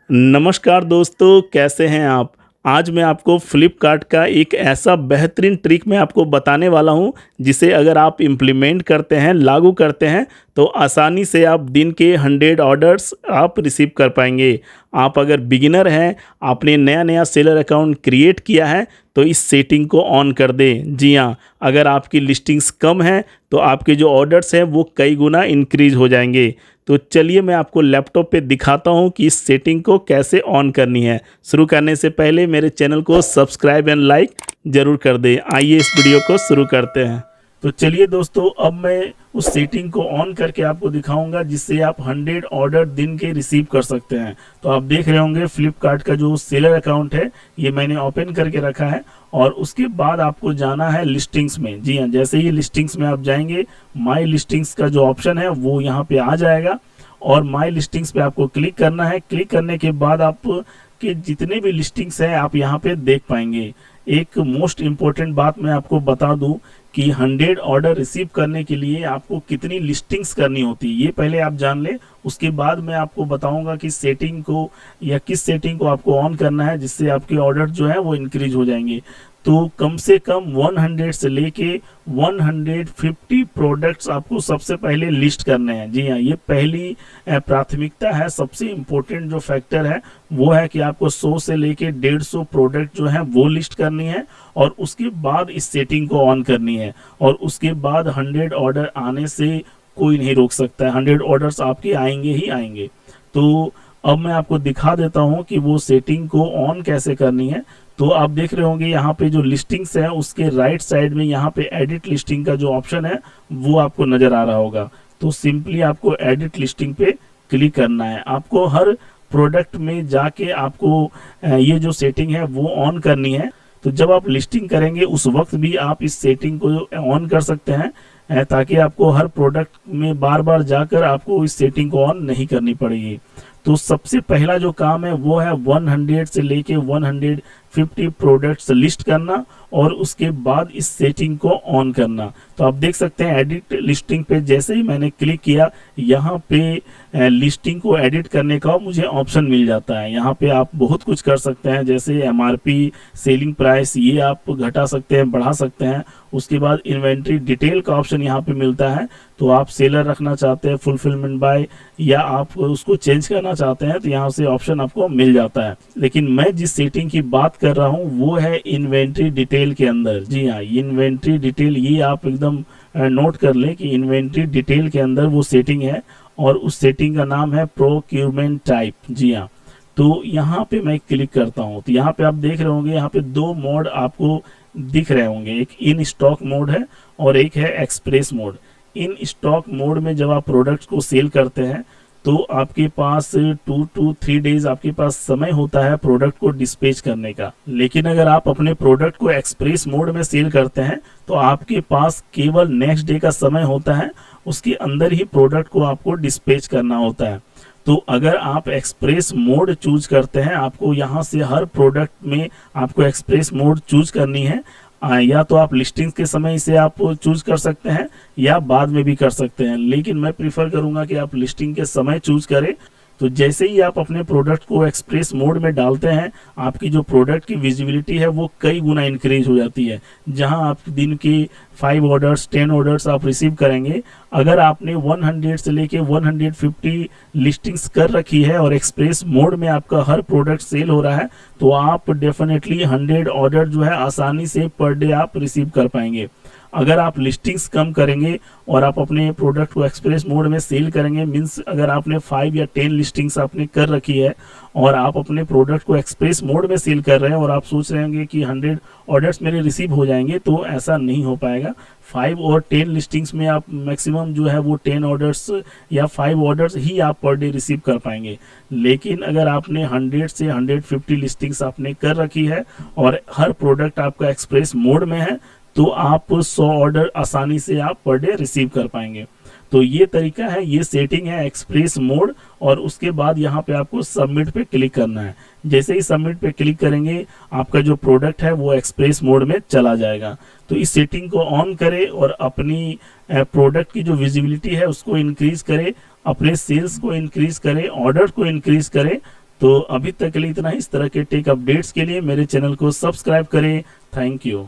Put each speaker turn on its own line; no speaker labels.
नमस्कार दोस्तों, कैसे हैं आप? आज मैं आपको फ्लिपकार्ट का एक ऐसा बेहतरीन ट्रिक मैं आपको बताने वाला हूं, जिसे अगर आप इम्प्लीमेंट करते हैं, लागू करते हैं, तो आसानी से आप दिन के 100 ऑर्डर्स आप रिसीव कर पाएंगे। आप अगर बिगिनर हैं, आपने नया-नया सेलर अकाउंट क्रिएट किया है, तो इस सेटिंग को ऑन कर दें। जी हाँ, अगर आपकी लिस्टिंग्स कम हैं, तो आपके जो ऑर्डर्स हैं, वो कई गुना इंक्रीज़ हो जाएंगे। तो चलिए मैं आपको लैपटॉप पे दिखाता हूँ कि इस सेटिंग को कैसे ऑन करनी है। शुरू करने से पहले मेरे चैनल को सब्सक्राइब एंड लाइक ज़रूर कर दें। आइए इस वीडियो को शुरू करते हैं। तो चलिए दोस्तों, अब मैं उस सेटिंग को ऑन करके आपको दिखाऊंगा, जिससे आप 100 ऑर्डर दिन के रिसीव कर सकते हैं। तो आप देख रहे होंगे फ्लिपकार्ट का जो सेलर अकाउंट है, ये मैंने ओपन करके रखा है। और उसके बाद आपको जाना है लिस्टिंग्स में। जी हाँ, जैसे ही लिस्टिंग्स में आप जाएंगे, माई लिस्टिंग्स का जो ऑप्शन है वो यहाँ पे आ जाएगा और माई लिस्टिंग्स पे आपको क्लिक करना है। क्लिक करने के बाद आप के जितने भी लिस्टिंग्स हैं आप यहाँ पे देख पाएंगे। एक मोस्ट इम्पोर्टेंट बात मैं आपको बता दूं कि 100 ऑर्डर रिसीव करने के लिए आपको कितनी लिस्टिंग्स करनी होती है, ये पहले आप जान लें। उसके बाद मैं आपको बताऊंगा कि सेटिंग को या किस सेटिंग को आपको ऑन करना है, जिससे आपके ऑर्डर जो है वो इंक्रीज हो जाएंगे। तो कम से कम 100 से लेके 150 प्रोडक्ट्स आपको सबसे पहले लिस्ट करने हैं। जी हाँ, ये पहली प्राथमिकता है। सबसे इम्पोर्टेंट जो फैक्टर है वो है कि आपको 100 से लेके 150 प्रोडक्ट जो है वो लिस्ट करनी है और उसके बाद इस सेटिंग को ऑन करनी है। और उसके बाद 100 ऑर्डर आने से कोई नहीं रोक सकता है। 100 ऑर्डर्स आपके आएंगे ही आएंगे। तो अब मैं आपको दिखा देता हूं कि वो सेटिंग को ऑन कैसे करनी है। तो आप देख रहे होंगे यहाँ पे जो लिस्टिंग्स है उसके राइट साइड में यहाँ पे एडिट लिस्टिंग का जो ऑप्शन है वो आपको नजर आ रहा होगा। तो सिंपली आपको एडिट लिस्टिंग पे क्लिक करना है। आपको हर प्रोडक्ट में जाके आपको ये जो सेटिंग है वो ऑन करनी है। तो जब आप लिस्टिंग करेंगे उस वक्त भी आप इस सेटिंग को ऑन कर सकते हैं, ताकि आपको हर प्रोडक्ट में बार बार जाकर आपको इस सेटिंग को ऑन नहीं करनी पड़ेगी। तो सबसे पहला जो काम है वो है 100 से लेके 150 प्रोडक्ट्स लिस्ट करना और उसके बाद इस सेटिंग को ऑन करना। तो आप देख सकते हैं एडिट लिस्टिंग पे जैसे ही मैंने क्लिक किया, यहाँ पे लिस्टिंग को एडिट करने का मुझे ऑप्शन मिल जाता है। यहाँ पे आप बहुत कुछ कर सकते हैं, जैसे एमआरपी, सेलिंग प्राइस, ये आप घटा सकते हैं, बढ़ा सकते हैं। उसके बाद इन्वेंट्री डिटेल का ऑप्शन यहाँ पे मिलता है। तो आप सेलर रखना चाहते हैं, फुलफिलमेंट बाय, या आप उसको चेंज करना चाहते हैं, तो यहाँ से ऑप्शन आपको मिल जाता है। लेकिन मैं जिस सेटिंग की बात कर रहा हूँ वो है इन्वेंट्री डिटेल के अंदर। जी हाँ, इन्वेंट्री डिटेल, ये आप एकदम नोट कर लें कि इन्वेंट्री डिटेल के अंदर वो सेटिंग है और उस सेटिंग का नाम है प्रोक्यूरमेंट टाइप। जी हाँ, तो यहाँ पे मैं क्लिक करता हूँ तो यहाँ पे आप देख रहे होंगे, यहाँ पे दो मोड आपको दिख रहे होंगे। एक इन स्टॉक मोड है और एक है express mode. In stock mode में जब आप प्रोडक्ट्स को सेल करते हैं तो आपके पास 2 to 3 डेज आपके पास समय होता है प्रोडक्ट को डिस्पैच करने का। लेकिन अगर आप अपने प्रोडक्ट को एक्सप्रेस मोड में सेल करते हैं तो आपके पास केवल नेक्स्ट डे का समय होता है, उसके अंदर ही प्रोडक्ट को आपको डिस्पैच करना होता है। तो अगर आप एक्सप्रेस मोड चूज करते हैं, आपको यहाँ से हर प्रोडक्ट में आपको एक्सप्रेस मोड चूज करनी है। या तो आप लिस्टिंग के समय से आप चूज कर सकते हैं या बाद में भी कर सकते हैं, लेकिन मैं प्रीफर करूंगा कि आप लिस्टिंग के समय चूज करें। तो जैसे ही आप अपने प्रोडक्ट को एक्सप्रेस मोड में डालते हैं, आपकी जो प्रोडक्ट की विजिबिलिटी है वो कई गुना इंक्रीज हो जाती है। जहां आप दिन की 5 ऑर्डर्स 10 ऑर्डर्स आप रिसीव करेंगे, अगर आपने 100 से लेके 150 लिस्टिंग्स कर रखी है और एक्सप्रेस मोड में आपका हर प्रोडक्ट सेल हो रहा है, तो आप डेफिनेटली 100 ऑर्डर जो है आसानी से पर डे आप रिसीव कर पाएंगे। अगर आप लिस्टिंग्स कम करेंगे और आप अपने प्रोडक्ट को एक्सप्रेस मोड में सेल करेंगे, मींस अगर आपने 5 या 10 लिस्टिंग्स आपने कर रखी है और आप अपने प्रोडक्ट को एक्सप्रेस मोड में सेल कर रहे हैं और आप सोच रहे होंगे कि 100 ऑर्डर्स मेरे रिसीव हो जाएंगे, तो ऐसा नहीं हो पाएगा। 5 और 10 लिस्टिंग्स में आप मैक्सिमम जो है वो 10 ऑर्डर्स या 5 ऑर्डर्स ही आप पर डे रिसीव कर पाएंगे। लेकिन अगर आपने 100 से 150 लिस्टिंग्स आपने कर रखी है और हर प्रोडक्ट आपका एक्सप्रेस मोड में है, तो आप 100 ऑर्डर आसानी से आप पर डे रिसीव कर पाएंगे। तो ये तरीका है, ये सेटिंग है एक्सप्रेस मोड। और उसके बाद यहाँ पे आपको सबमिट पे क्लिक करना है। जैसे ही सबमिट पे क्लिक करेंगे, आपका जो प्रोडक्ट है वो एक्सप्रेस मोड में चला जाएगा। तो इस सेटिंग को ऑन करें और अपनी प्रोडक्ट की जो विजिबिलिटी है उसको इंक्रीज करें, अपने सेल्स को इंक्रीज करें, ऑर्डर को इंक्रीज करें। तो अभी तक के लिए इतना ही। इस तरह के टेक अपडेट्स के लिए मेरे चैनल को सब्सक्राइब करें। Thank you.